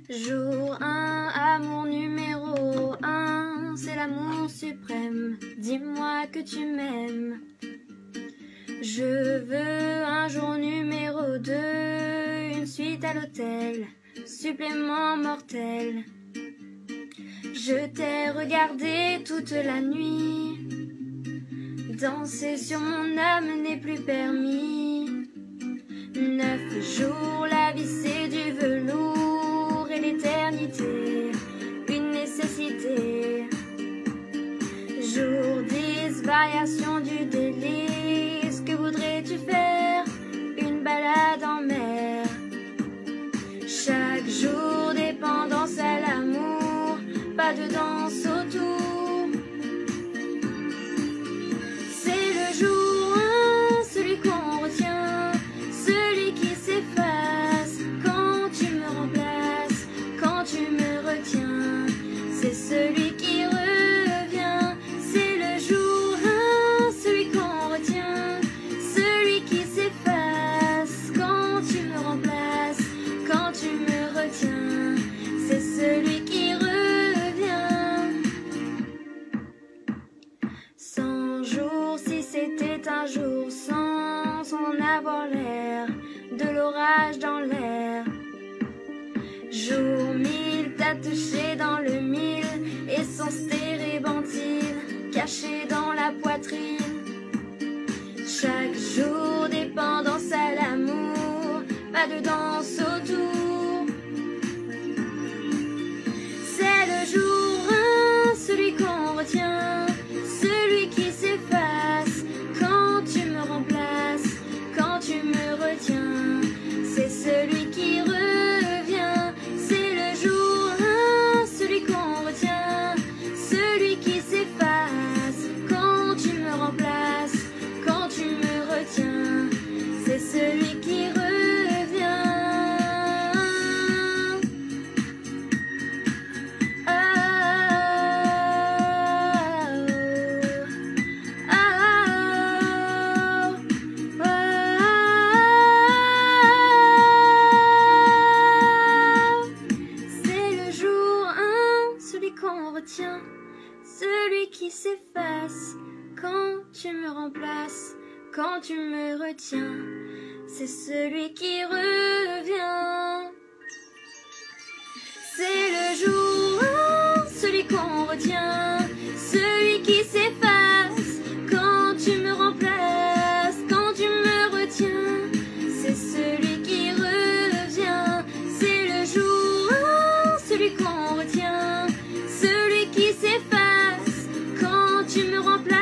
Jour 1, amour numéro 1, c'est l'amour suprême, dis-moi que tu m'aimes. Je veux un jour numéro 2, une suite à l'hôtel, supplément mortel. Je t'ai regardé toute la nuit, danser sur mon âme n'est plus permis. 9 jours, la vie c'est du velours et l'éternité, une nécessité. Jour 10, variation du délice, que voudrais-tu faire? Une balade en mer. Chaque jour, dépendance à l'amour, pas de danse autour. C'est le jour 1, celui qu'on retient, celui qui s'efface quand tu me remplaces, quand tu me retiens. C'est celui qui revient, c'est le jour 1, celui qu'on retient, celui qui s'efface quand tu me remplaces, quand tu me retiens. C'est celui qui revient. 100 jours, si c'était un jour sans en avoir l'air, de l'orage dans l'air. Jour 1000, t'as touché dans le 1000, essence térébenthine, cachée dans la poitrine. Chaque jour, dépendance à l'amour, pas de danse autour. C'est le jour 1, celui qu'on retient, celui qui s'efface quand tu me remplaces, quand tu me retiens. C'est celui qui revient, c'est le jour 1, celui qu'on retient, celui qui s'efface quand tu me remplaces, quand tu me retiens. C'est celui qui revient. Celui qui s'efface quand tu me remplaces, quand tu me retiens. C'est celui qui revient. C'est le jour 1, celui qu'on retient, celui qui s'efface quand tu me remplaces, quand tu me retiens. C'est celui qui revient. C'est le jour 1, celui qu'on retient, celui qui s'efface quand tu me remplaces.